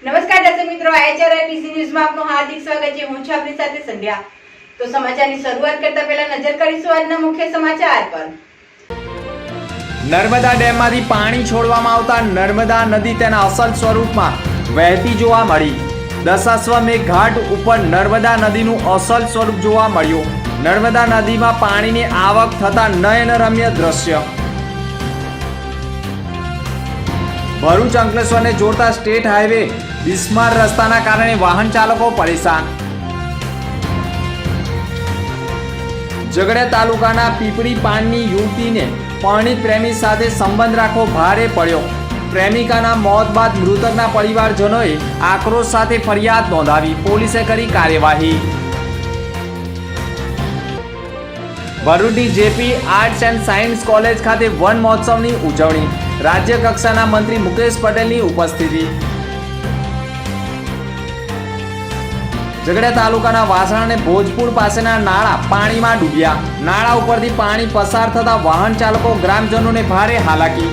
નમસ્કાર દર્શક મિત્રો, HRIPC ન્યૂઝમાં આપનું હાર્દિક સ્વાગત છે। હું છું આપની સાથે સંધ્યા। તો સમાચારની શરૂઆત કરતા પહેલા નજર કરીશું આજના મુખ્ય સમાચાર પર। નર્મદા ડેમમાંથી પાણી છોડવામાં આવતા નર્મદા નદી તેના અસલ સ્વરૂપમાં વહેતી જોવા મળી। દશાશ્વમેઘ ઘાટ ઉપર નર્મદા નદીનું અસલ સ્વરૂપ જોવા મળ્યું। નર્મદા નદીમાં પાણીની આવક થતા નયનરમ્ય દ્રશ્ય। ભરૂચ અંકલેશ્વરને જોડતા સ્ટેટ હાઈવે બિસ્માર રસ્તાના કારણે વાહન ચાલકો પરેશાન। ઝઘડિયા તાલુકાના પીપળી પાનની યુવતીને પરણિત પ્રેમી સાથે સંબંધ રાખવો ભારે પડ્યો। પ્રેમિકાના મોત બાદ મૃતકના પરિવારજનોએ આક્રોશ સાથે ફરિયાદ નોંધાવી। પોલીસે કરી કાર્યવાહી। ભરૂચની JP arts and science college ખાતે વન મહોત્સવની ઉજવણી। રાજ્ય કક્ષાના મંત્રી મુકેશ પટેલની ઉપસ્થિતિ। ઝઘડિયા તાલુકાના વાસણા અને ભોજપુર પાસેના નાળા પાણીમાં ડૂબ્યા। નાળા ઉપરથી પાણી પસાર થતા વાહન ચાલકો ગ્રામજનોને ભારે હાલાકી।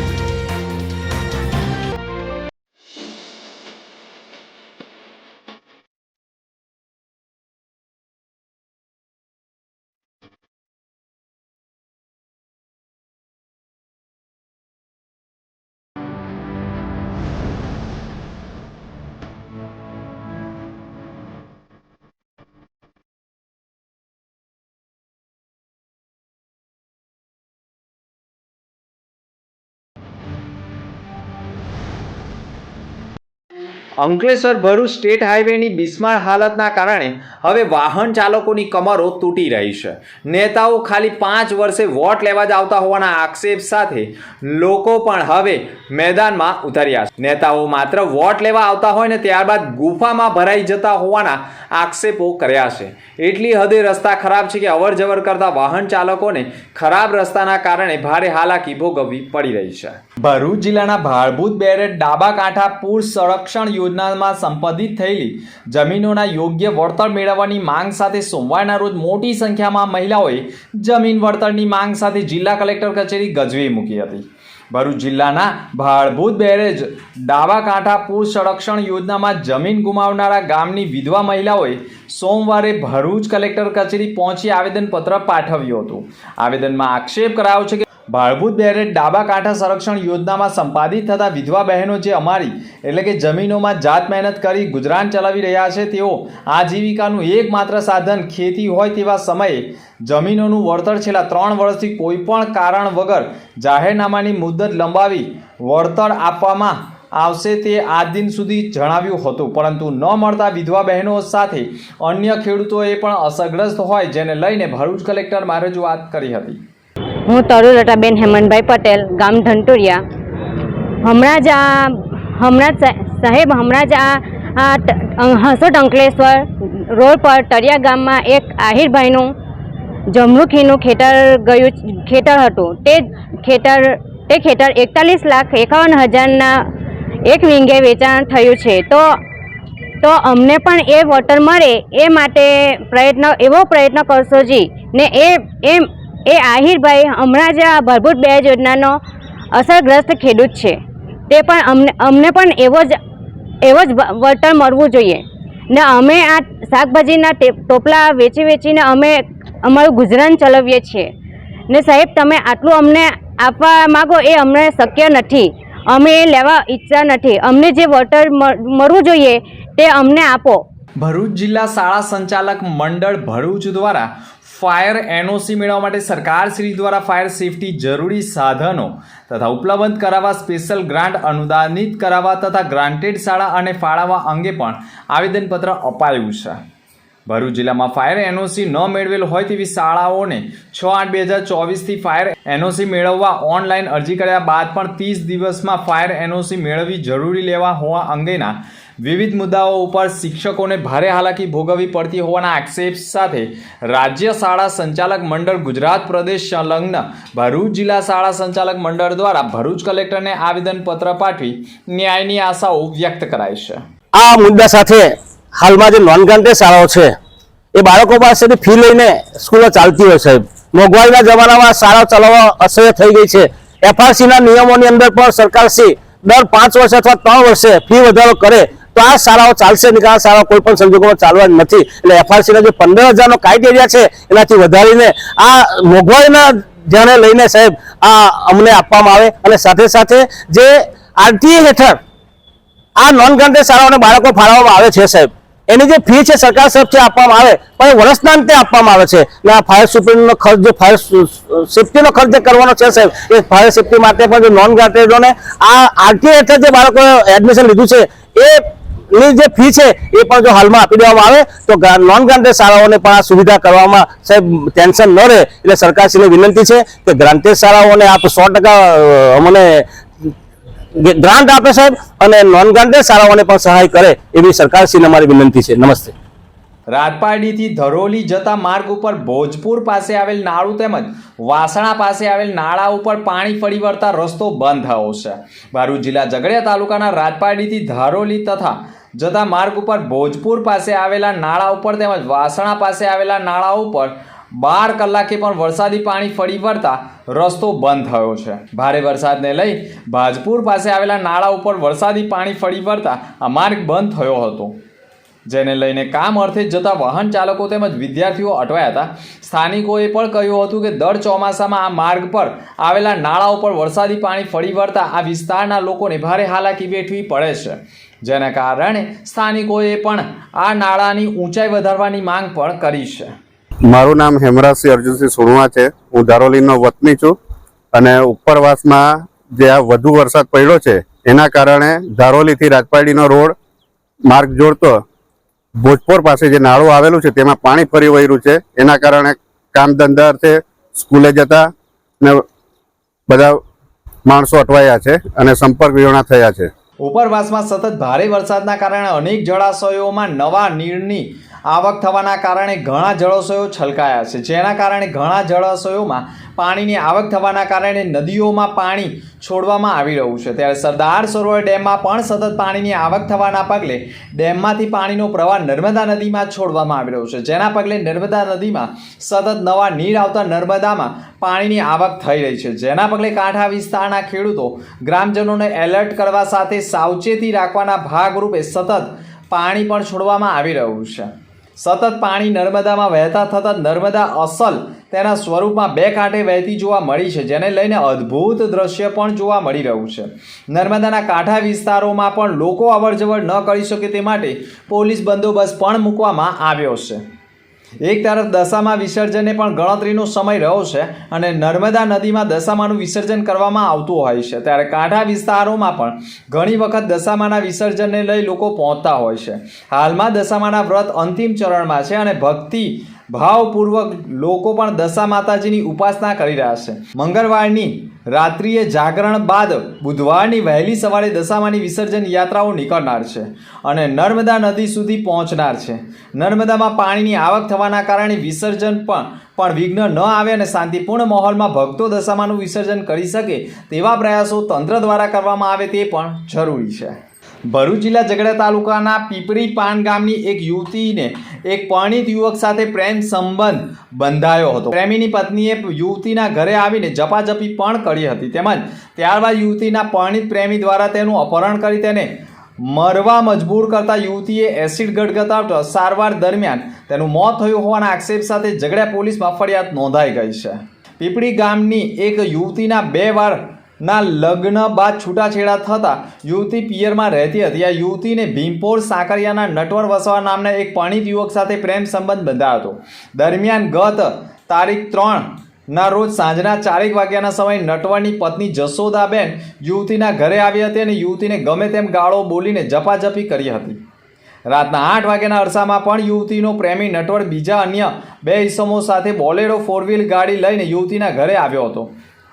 અંકલેશ્વર ભરૂચ સ્ટેટ હાઈવેની બિસ્માર હાલતના કારણે હવે વાહન ચાલકોની કમરો તૂટી રહી છે। નેતાઓ ખાલી 5 વર્ષે વોટ લેવા જ આવતા હોવાના આક્ષેપ સાથે લોકો પણ હવે મેદાનમાં ઉતર્યા છે। નેતાઓ માત્ર વોટ લેવા આવતા હોય ને ત્યારબાદ ગુફામાં ભરાઈ જતા હોવાના આક્ષેપો કર્યા છે। એટલી હદે રસ્તા ખરાબ છે કે અવર જવર કરતા વાહન ચાલકોને ખરાબ રસ્તાના કારણે ભારે હાલાકી ભોગવવી પડી રહી છે। ભરૂચ જિલ્લાના ભાળભૂત બેરેટ ડાબા કાંઠા પૂર સંરક્ષણ યોજનામાં સંપાદિત થયેલી જમીનોના યોગ્ય વળતર મેળવવાની માંગ સાથે સોમવારના રોજ મોટી સંખ્યામાં મહિલાઓએ જમીન વળતરની માંગ સાથે જિલ્લા કલેક્ટર કચેરી ગજવી મૂકી હતી। ભરૂચ જિલ્લાના ભાળભૂત બેરેજ ડાબા કાંઠા પૂર સંરક્ષણ યોજનામાં જમીન ગુમાવનારા ગામની વિધવા મહિલાઓએ સોમવારે ભરૂચ કલેક્ટર કચેરી પહોંચી આવેદનપત્ર પાઠવ્યું હતું। આવેદનમાં આક્ષેપ કરાયો છે કે ભાળભૂત બેરેજ ડાબા કાંઠા સંરક્ષણ યોજનામાં સંપાદિત થતા વિધવા બહેનો જે અમારી એટલે કે જમીનોમાં જાત મહેનત કરી ગુજરાન ચલાવી રહ્યા છે, તેઓ આજીવિકાનું એકમાત્ર સાધન ખેતી હોય તેવા સમયે જમીનોનું વળતર છેલ્લા 3 વર્ષથી કોઈપણ કારણ વગર જાહેરનામાની મુદત લંબાવી વળતર આપવામાં આવશે તે આજ દિન સુધી જણાવ્યું હતું, પરંતુ ન મળતા વિધવા બહેનો સાથે અન્ય ખેડૂતોએ પણ અસરગ્રસ્ત હોય, જેને લઈને ભરૂચ કલેક્ટરમાં રજૂઆત કરી હતી। હું તરુલતાબેન હેમંતભાઈ પટેલ, ગામ ધંટુરિયા। હમણાં જ હસોટ અંકલેશ્વર રોડ પર તરિયા ગામમાં એક આહિરભાઈનું જમરૂખીનું ખેતર હતું। તે ખેતર 41,51,000ના એક વીંગે વેચાણ થયું છે। તો અમને પણ એ વળતર મળે એ માટે પ્રયત્ન કરશો જી ને એ આહિરભાઈ હમણાં જ આ ભાળભૂત બેરેજ યોજનાનો અસરગ્રસ્ત ખેડૂત છે। તે પણ અમને પણ એવો જ વળતર મળવું જોઈએ ને અમે આ શાકભાજીના ટોપલા વેચીને અમે અમારું ગુજરાન ચલાવીએ છીએ ને સાહેબ તમે આટલું અમને આપવા માગો એ અમને શક્ય નથી। અમે એ લેવા ઈચ્છા નથી। અમને જે વળતર મળવું જોઈએ તે અમને આપો। ભરૂચ જિલ્લા શાળા સંચાલક મંડળ ભરૂચ દ્વારા ફાયર એનઓસી મેળવવા માટે સરકારશ્રી દ્વારા ફાયર સેફટી જરૂરી સાધનો તથા ઉપલબ્ધ કરાવવા સ્પેશિયલ ગ્રાન્ટ અનુદાનિત કરાવવા તથા ગ્રાન્ટેડ શાળા અને ફાળવવા અંગે પણ આવેદનપત્ર અપાયું છે। ભરૂચ જિલ્લામાં ફાયર એનઓસી ન મેળવેલ હોય તેવી શાળાઓને 6/8/2024થી ફાયર એનઓસી મેળવવા ઓનલાઈન અરજી કર્યા બાદ પણ 30 દિવસમાં ફાયર એનઓસી મેળવવી જરૂરી લેવા હોવા અંગેના વિવિધ મુદ્દાઓ ઉપર શિક્ષકોને ભારે હાલાકી ભોગવવી પડતી હોવાના આક્ષેપ સાથે રાજ્ય શાળા સંચાલક મંડળ ગુજરાત પ્રદેશ સંલગ્ન ભરૂચ જિલ્લા શાળા સંચાલક મંડળ દ્વારા ભરૂચ કલેક્ટરને આવેદનપત્ર પાઠવી ન્યાયની આશાઓ વ્યક્ત કરાઈ છે। આ મુદ્દા સાથે હાલમાં જે નોન ગ્રાન્ટેડ શાળાઓ છે એ બાળકો પાસેથી ફી લઈને સ્કૂલો ચાલતી હોય છે। મોંઘવારીના જમાનામાં શાળા ચલાવવા અશક્ય થઈ ગઈ છે। FRCના નિયમોની અંદર પણ સરકારશ્રી દર 5 વર્ષે અથવા 3 વર્ષે ફી વધારો કરે તો આ શાળાઓ ચાલશે નહીં, કારણ શાળાઓ કોઈ પણ સંજોગોમાં ચાલવા નથી. એટલે FRCના જે 15,000નો ક્રાઇટેરિયા છે એનાથી વધારીને આ મોંઘવારીના ધ્યાને લઈને સાહેબ આ અમને આપવામાં આવે, અને સાથે સાથે જે RTA હેઠળ આ નોન ગ્રાન્ટેડ શાળાઓને બાળકો ફાળવવામાં આવે છે સાહેબ, એની જે ફી છે સરકાર તરફથી આપવામાં આવે, પણ એ વર્ષના અંતે આપવામાં આવે છે. એટલે આ ફાયર સુપ્રિન્ટનો ખર્ચ, જે ફાયર સેફ્ટીનો ખર્ચ જે કરવાનો છે સાહેબ, એ ફાયર સેફ્ટી માટે પણ જે નોન ગ્રાન્ટેડોને આ RTA હેઠળ જે બાળકોએ એડમિશન લીધું છે એની જે ફી છે એ પણ જો હાલમાં આપી દેવામાં આવે તો નોન ગ્રાન્ટેડ શાળાઓને પણ આ સુવિધા કરવામાં સાહેબ ટેન્શન ન રહે. એટલે સરકારશ્રીને વિનંતી છે કે ગ્રાન્ટેડ શાળાઓને આપ 100% અમને ગ્રાન્ટ આપે સાહેબ, અને નોન ગ્રાન્ટેડ શાળાઓને પણ સહાય કરે એવી સરકારશ્રીને અમારી વિનંતી છે. નમસ્તે. રાજપારડીથી ધરોલી જતા માર્ગ ઉપર ભોજપુર પાસે આવેલ નાળું તેમજ વાસણા પાસે આવેલ નાળા ઉપર પાણી ફરી વળતા રસ્તો બંધ થયો છે. ભરૂચ જિલ્લા ઝઘડિયા તાલુકાના રાજપારડીથી ધરોલી તથા જતા માર્ગ ઉપર ભોજપુર પાસે આવેલા નાળા ઉપર તેમજ વાસણા પાસે આવેલા નાળા ઉપર 12 કલાકે પણ વરસાદી પાણી ફરી વળતા રસ્તો બંધ થયો છે. ભારે વરસાદને લઈ ભાજપુર પાસે આવેલા નાળા ઉપર વરસાદી પાણી ફરી વળતા આ માર્ગ બંધ થયો હતો, જેને લઈને કામ અર્થે જતા વાહન ચાલકો તેમજ વિદ્યાર્થીઓ અટવાયા હતા. સ્થાનિકોએ પણ કહ્યું હતું કે દર ચોમાસામાં આ માર્ગ પર આવેલા નાળા ઉપર વરસાદી પાણી ફરી વળતા આ વિસ્તારના લોકોને ભારે હાલાકી વેઠવી પડે છે, જેના કારણે સ્થાનિકોએ પણ આ નાળાની ઊંચાઈ વધારવાની માંગ પણ કરી છે. મારું નામ હેમરાજસિંહ અર્જુનસિંહ સોણવા છે. હું ધારોલીનો વતની છું, અને ઉપરવાસમાં જે આ વધુ વરસાદ પડ્યો છે એના કારણે ધારોલીથી રાજપારડીનો રોડ માર્ગ જોડતો ભોજપુર પાસે જે નાળું આવેલું છે તેમાં પાણી ફરી વળ્યું છે. એના કારણે કામ ધંધા અર્થે સ્કૂલે જતા ને બધા માણસો અટવાયા છે અને સંપર્ક વિહોણા થયા છે. ઉપરવાસમાં સતત ભારે વરસાદના કારણે અનેક જળાશયોમાં નવા નીરની આવક થવાના કારણે ઘણા જળાશયો છલકાયા છે, જેના કારણે ઘણા જળાશયોમાં પાણીની આવક થવાના કારણે નદીઓમાં પાણી છોડવામાં આવી રહ્યું છે. ત્યારે સરદાર સરોવર ડેમમાં પણ સતત પાણીની આવક થવાના પગલે ડેમમાંથી પાણીનો પ્રવાહ નર્મદા નદીમાં છોડવામાં આવી રહ્યો છે, જેના પગલે નર્મદા નદીમાં સતત નવા નીર આવતા નર્મદામાં પાણીની આવક થઈ રહી છે, જેના પગલે કાંઠા વિસ્તારના ખેડૂતો ગ્રામજનોને એલર્ટ કરવા સાથે સાવચેતી રાખવાના ભાગરૂપે સતત પાણી પણ છોડવામાં આવી રહ્યું છે. સતત પાણી નર્મદામાં વહેતા થતાં નર્મદા અસલ તેના સ્વરૂપમાં બે કાંઠે વહેતી જોવા મળી છે, જેને લઈને અદ્ભુત દ્રશ્ય પણ જોવા મળી રહ્યું છે. નર્મદાના કાંઠા વિસ્તારોમાં પણ લોકો અવરજવર ન કરી શકે તે માટે પોલીસ બંદોબસ્ત પણ મૂકવામાં આવ્યો છે. એક તરફ દશામા વિસર્જનને પણ ગણતરીનો સમય રહ્યો છે અને નર્મદા નદીમાં દશામાનું વિસર્જન કરવામાં આવતું હોય છે, ત્યારે કાંઠા વિસ્તારોમાં પણ ઘણી વખત દશામાના વિસર્જનને લઈ લોકો પહોંચતા હોય છે. હાલમાં દશામાના વ્રત અંતિમ ચરણમાં છે અને ભક્તિ ભાવપૂર્વક લોકો પણ દશા માતાજીની ઉપાસના કરી રહ્યા છે. મંગળવારની રાત્રિએ જાગરણ બાદ બુધવારની વહેલી સવારે દશામાની વિસર્જન યાત્રાઓ નીકળનાર છે અને નર્મદા નદી સુધી પહોંચનાર છે. નર્મદામાં પાણીની આવક થવાના કારણે વિસર્જન પણ વિઘ્ન ન આવે અને શાંતિપૂર્ણ માહોલમાં ભક્તો દશામાનું વિસર્જન કરી શકે તેવા પ્રયાસો તંત્ર દ્વારા કરવામાં આવે તે પણ જરૂરી છે. ભરૂચ જિલ્લા ઝઘડિયા તાલુકાના પીપરી પાન ગામની એક યુવતીને એક પરિણીત યુવક સાથે પ્રેમ સંબંધ બંધાયો હતો. પ્રેમીની પત્નીએ યુવતીના ઘરે આવીને ઝપાઝપી પણ કરી હતી, તેમજ ત્યારબાદ યુવતીના પરિણીત પ્રેમી દ્વારા તેનું અપહરણ કરી તેને મરવા મજબૂર કરતા યુવતીએ એસિડ ગટગટાવતા સારવાર દરમિયાન તેનું મોત થયું હોવાના આક્ષેપ સાથે ઝઘડિયા પોલીસમાં ફરિયાદ નોંધાઈ ગઈ છે. પીપળી ગામની એક યુવતીના 2 વાર ના લગ્ન બાદ છૂટાછેડા થતાં યુવતી પિયરમાં રહેતી હતી. આ યુવતીને ભીમપોર સાકરિયાના નટવર વસવા નામના એક પરિણીત યુવક સાથે પ્રેમ સંબંધ બંધાયો હતો. દરમિયાન ગત તારીખ 3 ના રોજ સાંજના 4 વાગ્યાના સમયે નટવરની પત્ની જશોદાબેન યુવતીના ઘરે આવી હતી અને યુવતીને ગમે તેમ ગાળો બોલીને ઝપાઝપી કરી હતી. રાતના 8 વાગ્યાના અરસામાં પણ યુવતીનો પ્રેમી નટવર બીજા અન્ય 2 ઈસમો સાથે બોલેરો 4 ગાડી લઈને યુવતીના ઘરે આવ્યો હતો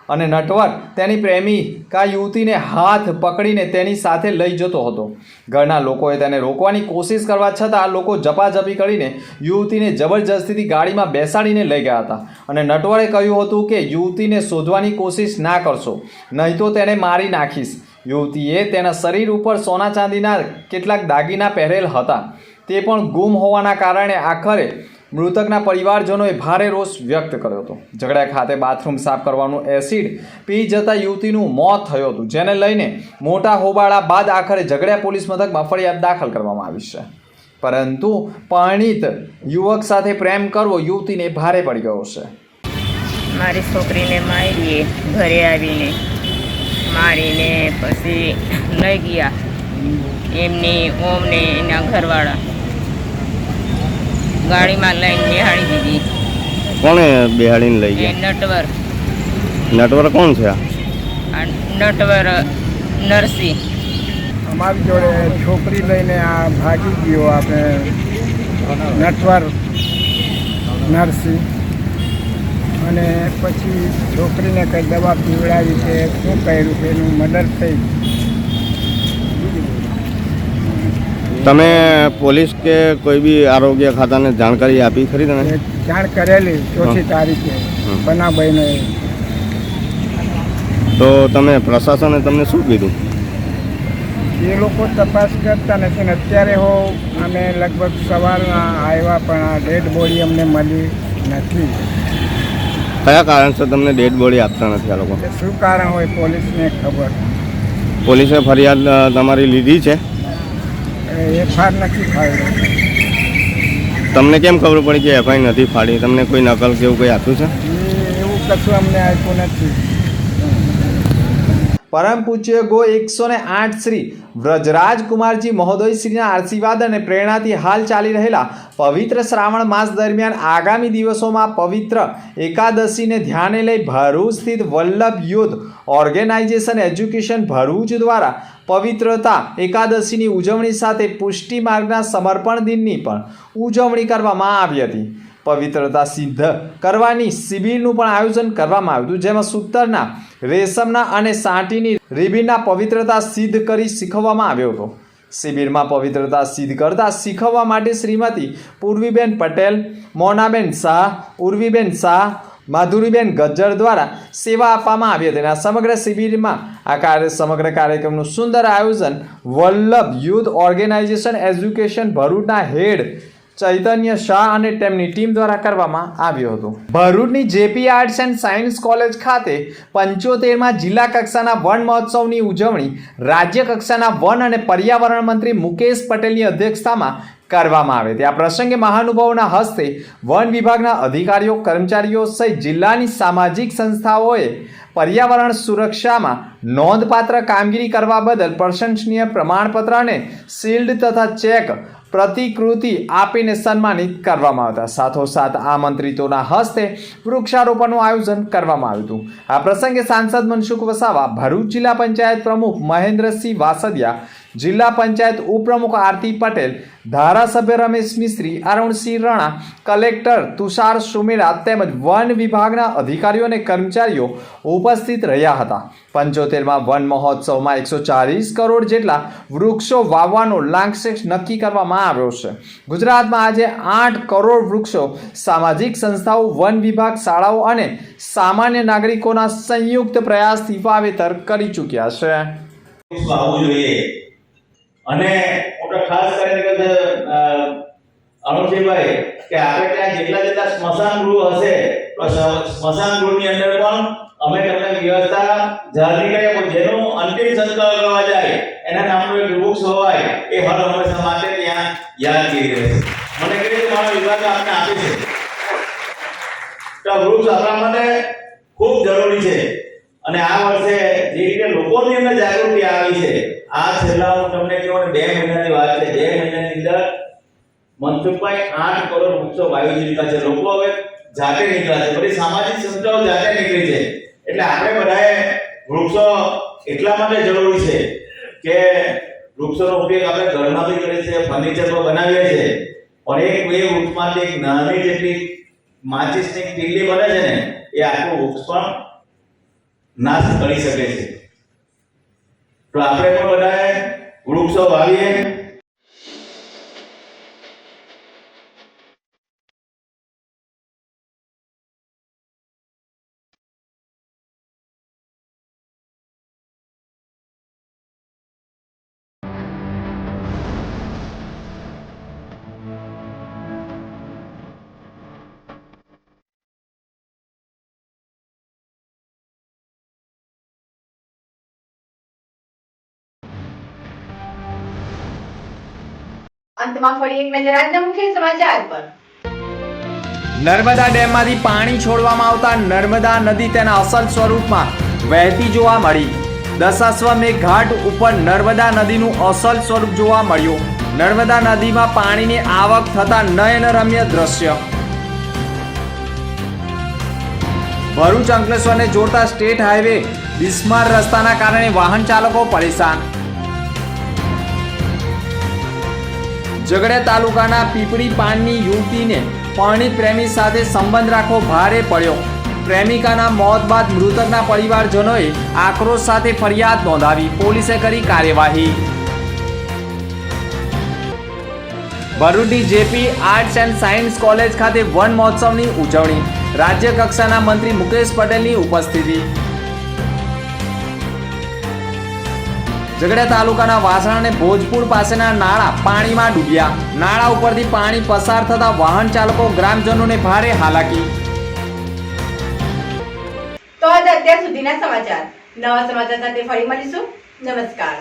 અને નટવર તેની પ્રેમિકા યુવતીને હાથ પકડીને તેની સાથે લઈ જતો હતો. ઘરના લોકોએ તેને રોકવાની કોશિશ કરવા છતાં લોકો ઝપાઝપી કરીને યુવતીને જબરજસ્તીથી ગાડીમાં બેસાડીને લઈ ગયા હતા અને નટવરે કહ્યું હતું કે યુવતીને શોધવાની કોશિશ ના કરશો, નહીં તો તેને મારી નાખીશ. યુવતીએ તેના શરીર ઉપર સોના ચાંદીના કેટલાક દાગીના પહેરેલ હતા, તે પણ ગુમ હોવાના કારણે આખરે મૃતકના પરિવારજનોએ ભારે રોષ વ્યક્ત કર્યો હતો. ઝઘડિયા ખાતે બાથરૂમ સાફ કરવાનું એસિડ પી જતા યુવતીનું મોત થયું હતું, જેને લઈને મોટા હોબાળા બાદ આખરે ઝઘડિયા પોલીસ મથકમાં ફરિયાદ દાખલ કરવામાં આવી છે. પરંતુ પરિણીત યુવક સાથે પ્રેમ કરવો યુવતીને ભારે પડી ગયો છે. મારી છોકરીને મારીએ, ઘરે આવીને મારીને પછી લઈ ગયા એમની ઓમને એના ઘરવાળા ગાડીમાં લઈને બેહાડી દીધી. કોણે બેહાડીને લઈ એ નટવર નટવર કોણ છે? આ નટવર નરસિંહ અમારી જોડે છોકરી લઈને આ ભાગી ગયો આપણે નટવર નરસિંહ, અને પછી છોકરીને કંઈ દવા પીવડાવી છે, શું કર્યું છે, એનું મર્ડર થઈ. તમે પોલીસ કે કોઈ બી આરોગ્ય ખાતાને જાણકારી આપી ખરી તમે? એ જાણ કરેલી 4મી તારીખે બનાભાઈને. તો તમે પ્રશાસને તમને શું કીધું? એ લોકો તપાસ કરતા નથી ને અત્યારે અમે લગભગ સવારના આવ્યા પણ આ ડેડ બોડી અમને મળી નથી. કયા કારણસર તમને ડેડ બોડી આપતા નથી આ લોકો? કે શું કારણ હોય પોલીસને ખબર. પોલીસે ફરિયાદ તમારી લીધી છે? એફઆર નથી ફાડ્યો. તમને કેમ ખબર પડી કે એફઆઈ નથી ફાડી? તમને કોઈ નકલ કે એવું કંઈ આપ્યું છે? એવું કશું અમને આપ્યું નથી. પરમ પૂજ્ય ગો 108 શ્રી વ્રજરાજકુમારજી મહોદય શ્રીના આશીર્વાદ અને પ્રેરણાથી હાલ ચાલી રહેલા પવિત્ર શ્રાવણ માસ દરમિયાન આગામી દિવસોમાં પવિત્ર એકાદશીને ધ્યાને લઈ ભરૂચ સ્થિત Vallabh youth organisation education Bharuch દ્વારા પવિત્રતા એકાદશીની ઉજવણી સાથે પુષ્ટિ માર્ગના સમર્પણ દિનની પણ ઉજવણી કરવામાં આવી હતી. પવિત્રતા સિદ્ધ કરવાની શિબિરનું પણ આયોજન કરવામાં આવ્યું હતું, જેમાં સૂતરના, રેશમના અને સાટીની રિબીનના પવિત્રતા સિદ્ધ કરી શીખવવામાં આવ્યો હતો. શિબિરમાં પવિત્રતા સિદ્ધ કરતા શીખવવા માટે શ્રીમતી પૂર્વીબેન પટેલ, મોનાબેન શાહ, ઉર્વીબેન શાહ, માધુરીબેન ગજ્જર દ્વારા સેવા આપવામાં આવી હતી. આ સમગ્ર શિબિરમાં સમગ્ર કાર્યક્રમનું સુંદર આયોજન વલ્લભ યુથ ઓર્ગેનાઇઝેશન એજ્યુકેશન ભરૂચના હેડ ચૈતન્ય શાહ અને તેમની ટીમ દ્વારા કરવામાં આવ્યું હતું. ભરૂચની JP arts and science college ખાતે 75માં જિલ્લા કક્ષાના વન મહોત્સવની ઉજવણી રાજ્ય કક્ષાના વન અને પર્યાવરણ મંત્રી મુકેશ પટેલની અધ્યક્ષતામાં કરવામાં આવે હતી. આ પ્રસંગે મહાનુભાવોના હસ્તે વન વિભાગના અધિકારીઓ, કર્મચારીઓ સહિત જિલ્લાની સામાજિક સંસ્થાઓએ પર્યાવરણ સુરક્ષામાં નોંધપાત્ર કામગીરી કરવા બદલ પ્રશંસનીય પ્રમાણપત્ર અને શિલ્ડ તથા ચેક પ્રતિકૃતિ આપીને સન્માનિત કરવામાં આવતા. સાથોસાથ આમંત્રિતોના હસ્તે વૃક્ષારોપણનું આયોજન કરવામાં આવ્યું હતું. આ પ્રસંગે સાંસદ મનસુખ વસાવા, ભરૂચ જિલ્લા પંચાયત પ્રમુખ મહેન્દ્રસિંહ વાસદિયા, જિલ્લા પંચાયત ઉપપ્રમુખ આરતી પટેલ, ધારાસભ્ય રમેશ મિસ્ત્રી, અરુણસિંહ રણા, કલેક્ટર તુષાર સુમેરા તેમજ વન વિભાગના અધિકારીઓ અને કર્મચારીઓ ઉપસ્થિત રહ્યા હતા. 75માં વન મહોત્સવમાં 140 કરોડ જેટલા વૃક્ષો વાવવાનો લાંક્ષેક્ષ નક્કી કરવામાં આવ્યો છે. ગુજરાતમાં આજે 8 કરોડ વૃક્ષો સામાજિક સંસ્થાઓ, વન વિભાગ, શાળાઓ અને સામાન્ય નાગરિકોના સંયુક્ત પ્રયાસથી વાવેતર કરી ચૂક્યા છે. આવવું જોઈએ. અને હું ખાસ કરીને કહે અનુજીભાઈ કે આપણે ત્યાં જેટલા સ્મશાન ગૃહ હશે તો સ્મશાન ગૃહની અંદર પણ અમે તમને વ્યવસ્થા જાહેર કરીએ, જેનું અંતિમ સંસ્કાર કરવા જાય એના નામનું એક વૃક્ષ હોવાય એ હર હંમેશા માટે ત્યાં યાદગીરી રહેશે. મને કહે છે મારા વિભાગ આપને આપે છે તો વૃક્ષ આપણા માટે ખૂબ જરૂરી છે. અને આ વર્ષે જે રીતે લોકોની અંદર જાગૃતિ આવી છે, આ છેલ્લા હું તમને કહું 2 મહિનાની વાત છે, 2 મહિનાની અંદર મનસુખભાઈ 8 કરોડ વૃક્ષો વાવી દીધા છે. લોકો હવે જાતે નીકળ્યા છે, બધી સામાજિક સંસ્થાઓ જાતે નીકળી છે. એટલે આપણે બધાએ વૃક્ષો એટલા માટે જરૂરી છે કે વૃક્ષોનો ઉપયોગ આપણે ઘરમાં બી કરીએ છીએ, ફર્નિચર પર બનાવીએ છીએ, પણ એક વૃક્ષમાંથી એક નાની જેટલી માચિસની ટીલી બને છે ને એ આખું વૃક્ષ પણ નાશ કરી શકે છે. તો આપણે પણ બધાએ વૃક્ષો વાવીએ. અંતમાં ફરી એક નજર આજના મુખ્ય સમાચાર પર. નર્મદા ડેમમાંથી પાણી છોડવામાં આવતા નર્મદા નદી તેના અસલ સ્વરૂપમાં વહેતી જોવા મળી. દશાશ્વમેઘ ઘાટ ઉપર નર્મદા નદીનું અસલ સ્વરૂપ જોવા મળ્યું. નર્મદા નદીમાં પાણીની આવક થતા નયનરમ્ય દ્રશ્ય. ભરૂચ અંકલેશ્વરને જોડતા સ્ટેટ હાઈવે બિસ્માર રસ્તાના કારણે વાહન ચાલકો પરેશાન. ઝઘડિયા તાલુકાના પીપળી પાનની યુવતીને પરણિત પ્રેમી સાથે સંબંધ રાખવો ભારે પડ્યો. પ્રેમિકાના મોત બાદ મૃતકના પરિવારજનોએ આક્રોશ સાથે ફરિયાદ નોંધાવી. પોલીસે કરી કાર્યવાહી. ભરૂચની JP arts and science college ખાતે વન મહોત્સવની ઉજવણી. રાજ્ય કક્ષાના મંત્રી મુકેશ પટેલની ઉપસ્થિતિ. ઝઘડિયા તાલુકાના વાસણા અને ભોજપુર પાસેના નાળા પાણીમાં ડૂબ્યા. નાળા ઉપરથી પાણી પસાર થતા વાહન ચાલકો ગ્રામજનોને ભારે હાલાકી. તો આજે અત્યાર સુધીના સમાચાર. નવા સમાચાર સાથે ફરી મળીશું. નમસ્કાર.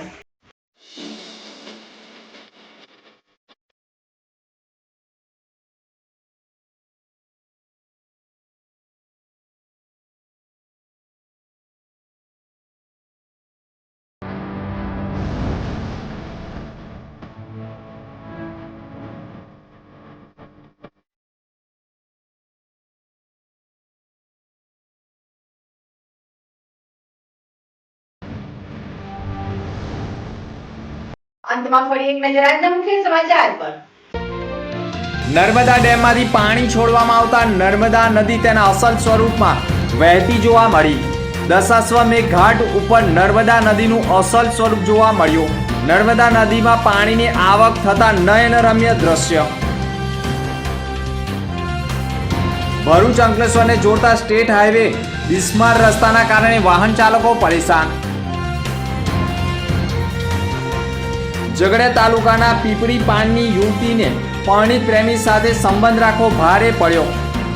અંતમાં ફરી એક નજર આજના મુખ્ય સમાચાર પર. નર્મદા ડેમમાંથી પાણી છોડવામાં આવતા નર્મદા નદી તેના અસલ સ્વરૂપમાં વહેતી જોવા મળી. દશાશ્વમેઘ ઘાટ ઉપર નર્મદા નદીનું અસલ સ્વરૂપ જોવા મળ્યું. નર્મદા નદીમાં પાણીની આવક થતા નયનરમ્ય દ્રશ્ય. ભરૂચ અંકલેશ્વરને જોડતા સ્ટેટ હાઈવે બિસ્માર રસ્તાના કારણે વાહન ચાલકો પરેશાન. ઝઘડિયા તાલુકાના પીપળી પાનની યુવતીને પરણિત પ્રેમી સાથે સંબંધ રાખવો ભારે પડ્યો.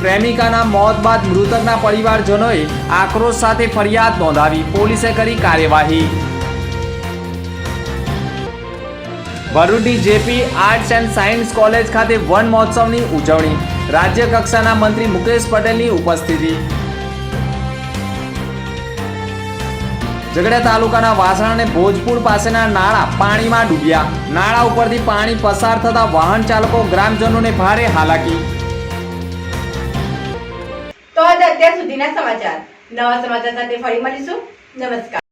પ્રેમિકાના મોત બાદ મૃતકના પરિવારજનોએ આક્રોશ સાથે ફરિયાદ નોંધાવી. પોલીસે કરી કાર્યવાહી. ભરૂચની JP arts and science college ખાતે વન મહોત્સવની ઉજવણી. રાજ્ય કક્ષાના મંત્રી મુકેશ પટેલની ઉપસ્થિતિ. ઝઘડિયા તાલુકાના વાસણા અને ભોજપુર પાસેના નાળા પાણીમાં ડૂબ્યા. નાળા ઉપરથી પાણી પસાર થતા વાહન ચાલકો ગ્રામજનોને ભારે હાલાકી. તો આજે અત્યાર સુધીના સમાચાર. નવા સમાચાર સાથે ફરી મળીશું. નમસ્કાર.